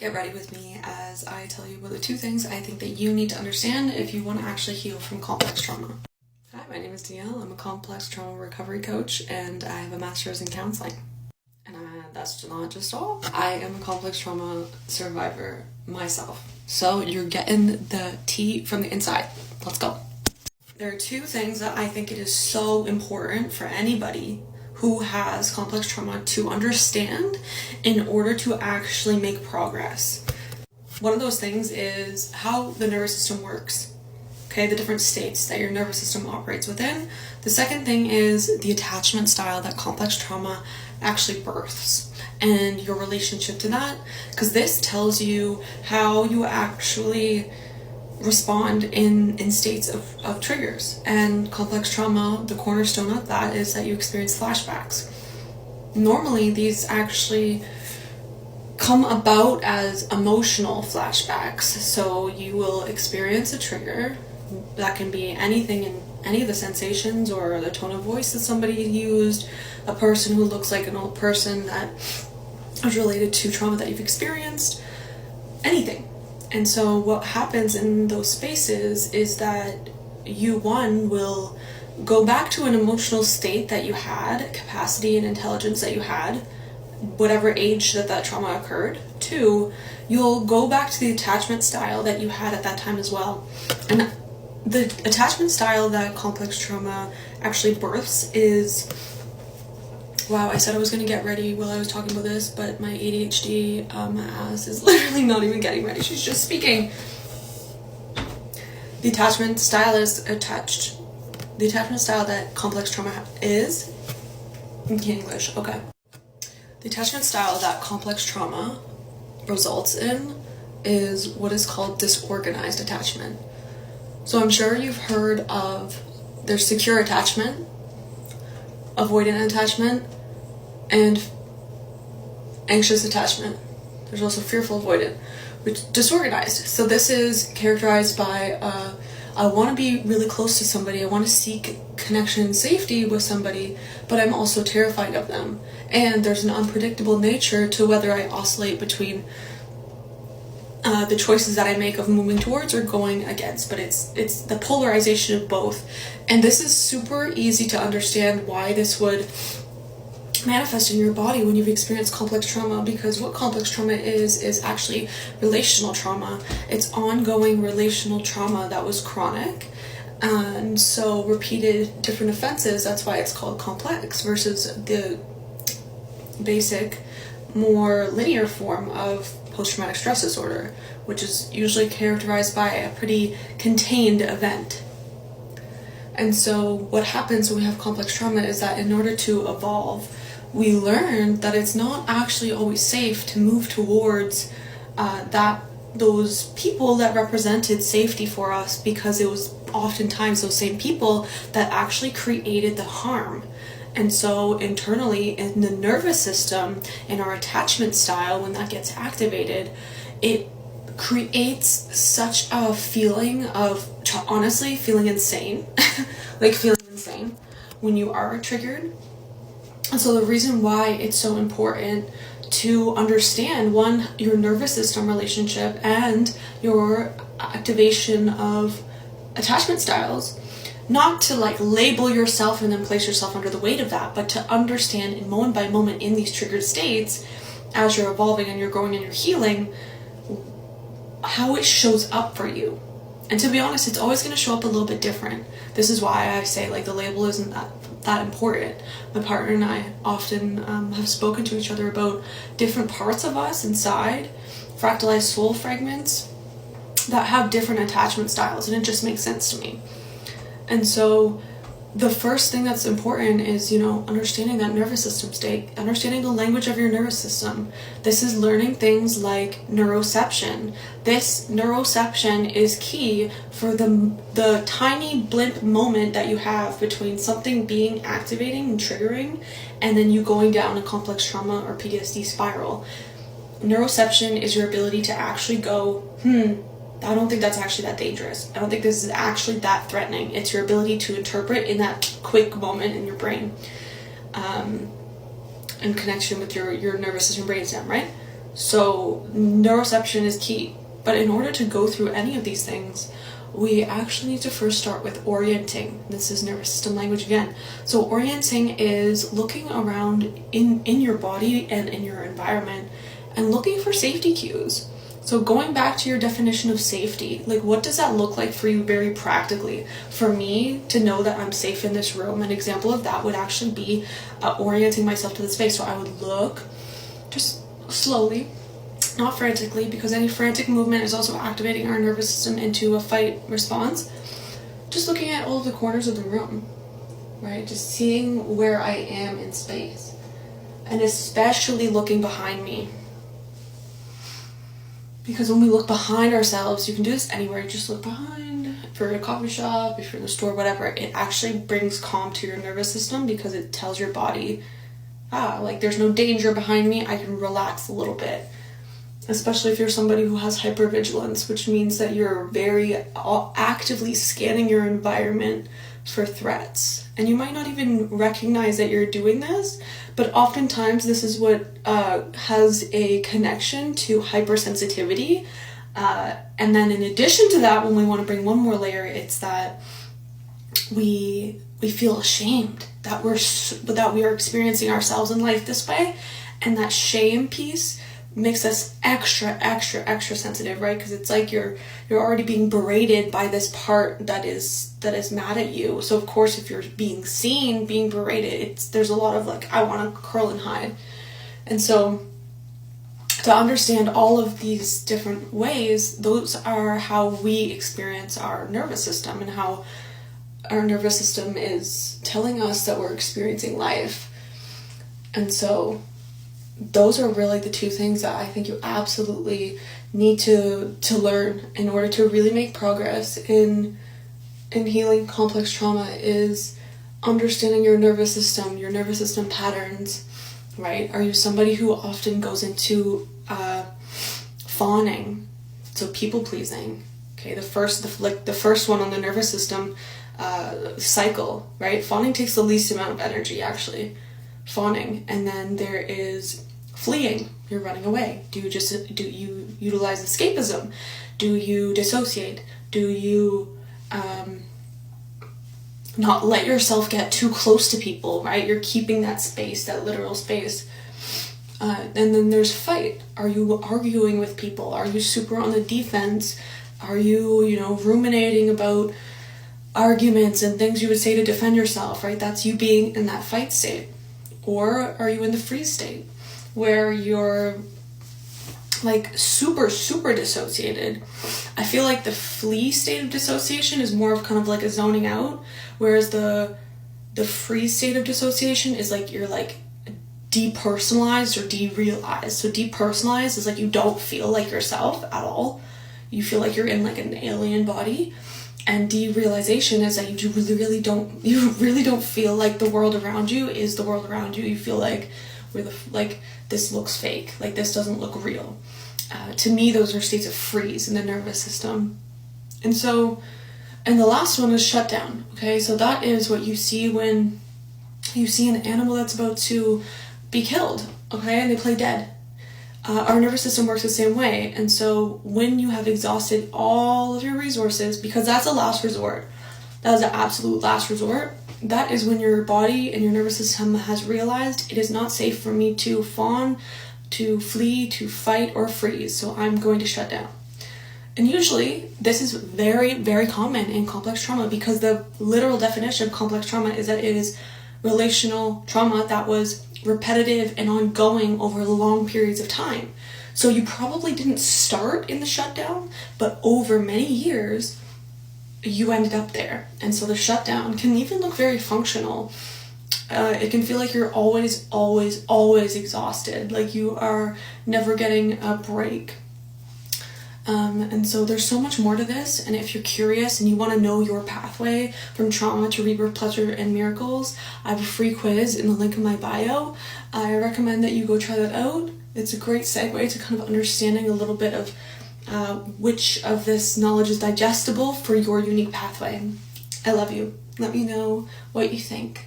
Get ready with me as I tell you about the 2 things I think that you need to understand if you want to actually heal from complex trauma. Hi, my name is Danielle. I'm a complex trauma recovery coach and I have a master's in counseling. And that's not just all. I am a complex trauma survivor myself. So you're getting the tea from the inside. Let's go. There are 2 things that I think it is so important for anybody who has complex trauma to understand in order to actually make progress. One of those things is how the nervous system works. Okay, the different states that your nervous system operates within. The second thing is the attachment style that complex trauma actually births and your relationship to that, because this tells you how you actually respond in states of triggers. And complex trauma, the cornerstone of that is that you experience flashbacks. Normally these actually come about as emotional flashbacks. So you will experience a trigger that can be anything in any of the sensations or the tone of voice that somebody used, a person who looks like an old person that is related to trauma that you've experienced, anything. And so what happens in those spaces is that you, one, will go back to an emotional state that you had, capacity and intelligence that you had, whatever age that trauma occurred. 2, you'll go back to the attachment style that you had at that time as well. And the attachment style that complex trauma actually births is... Wow, I said I was going to get ready while I was talking about this, but my ADHD ass is literally not even getting ready. She's just speaking. The attachment style is attached. The attachment style that complex trauma is... in English, okay. The attachment style that complex trauma results in is what is called disorganized attachment. So I'm sure you've heard of... there's secure attachment, avoidant attachment, and anxious attachment. There's also fearful avoidant, which disorganized. So this is characterized by I want to be really close to somebody, I want to seek connection and safety with somebody, but I'm also terrified of them. And there's an unpredictable nature to whether I oscillate between the choices that I make of moving towards or going against, but it's the polarization of both. And this is super easy to understand why this would manifest in your body when you've experienced complex trauma, because what complex trauma is actually relational trauma. It's ongoing relational trauma that was chronic, and so repeated different offenses. That's why it's called complex versus the basic, more linear form of post-traumatic stress disorder, which is usually characterized by a pretty contained event. And so what happens when we have complex trauma is that in order to evolve, we learn that it's not actually always safe to move towards those people that represented safety for us, because it was oftentimes those same people that actually created the harm. And so internally in the nervous system, in our attachment style, when that gets activated, it creates such a feeling of, honestly, feeling insane. Like feeling insane when you are triggered. And so the reason why it's so important to understand, one, your nervous system relationship and your activation of attachment styles, not to like label yourself and then place yourself under the weight of that, but to understand in moment by moment in these triggered states, as you're evolving and you're growing and you're healing, how it shows up for you. And to be honest, it's always going to show up a little bit different. This is why I say like the label isn't that important. My partner and I often have spoken to each other about different parts of us inside, fractalized soul fragments that have different attachment styles, and it just makes sense to me. And so the first thing that's important is, understanding that nervous system state, understanding the language of your nervous system. This is learning things like neuroception. This neuroception is key for the tiny blimp moment that you have between something being activating and triggering and then you going down a complex trauma or PTSD spiral. Neuroception is your ability to actually go, I don't think that's actually that dangerous. I don't think this is actually that threatening. It's your ability to interpret in that quick moment in your brain, in connection with your nervous system brainstem, right? So neuroception is key. But in order to go through any of these things, we actually need to first start with orienting. This is nervous system language again. So orienting is looking around in your body and in your environment and looking for safety cues. So going back to your definition of safety, like what does that look like for you very practically? For me, to know that I'm safe in this room, an example of that would actually be orienting myself to the space. So I would look just slowly, not frantically, because any frantic movement is also activating our nervous system into a fight response. Just looking at all of the corners of the room, right? Just seeing where I am in space. And especially looking behind me. Because when we look behind ourselves, you can do this anywhere, you just look behind. If you're in a coffee shop, if you're in a store, whatever, it actually brings calm to your nervous system because it tells your body, like there's no danger behind me, I can relax a little bit. Especially if you're somebody who has hypervigilance, which means that you're very actively scanning your environment for threats. And you might not even recognize that you're doing this, but oftentimes this is what has a connection to hypersensitivity. And then in addition to that, when we want to bring one more layer, it's that we feel ashamed that we are experiencing ourselves in life this way. And that shame piece makes us extra sensitive, right? Because it's like you're already being berated by this part that is mad at you. So of course, if you're being seen being berated, there's a lot of like, I want to curl and hide. And so to understand all of these different ways, those are how we experience our nervous system and how our nervous system is telling us that we're experiencing life. And so those are really the two things that I think you absolutely need to learn in order to really make progress in healing complex trauma, is understanding your nervous system patterns, right? Are you somebody who often goes into fawning, so people pleasing? Okay, the first one on the nervous system cycle, right? Fawning takes the least amount of energy, actually. Fawning. And then there is fleeing. You're running away. Do you utilize escapism? Do you dissociate? Do you not let yourself get too close to people, right? You're keeping that space, that literal space. And then there's fight. Are you arguing with people? Are you super on the defense? Are you, ruminating about arguments and things you would say to defend yourself, right? That's you being in that fight state. Or are you in the freeze state where you're like super dissociated? I feel like the flee state of dissociation is more of kind of like a zoning out, whereas the freeze state of dissociation is like you're like depersonalized or derealized. So depersonalized is like you don't feel like yourself at all. You feel like you're in like an alien body. And derealization is that you really don't feel like the world around you is the world around you. You feel like this looks fake, like this doesn't look real. To me, those are states of freeze in the nervous system. And the last one is shutdown. Okay, so that is what you see when you see an animal that's about to be killed. Okay, and they play dead. Our nervous system works the same way. And so when you have exhausted all of your resources, because that's a last resort, that is the absolute last resort, that is when your body and your nervous system has realized it is not safe for me to fawn, to flee, to fight, or freeze. So I'm going to shut down. And usually this is very, very common in complex trauma, because the literal definition of complex trauma is that it is relational trauma that was repetitive and ongoing over long periods of time. So you probably didn't start in the shutdown, but over many years you ended up there. And so the shutdown can even look very functional. It can feel like you're always exhausted, like you are never getting a break. And so there's so much more to this, and if you're curious and you want to know your pathway from trauma to rebirth, pleasure, and miracles, I have a free quiz in the link in my bio. I recommend that you go try that out. It's a great segue to kind of understanding a little bit of which of this knowledge is digestible for your unique pathway. I love you. Let me know what you think.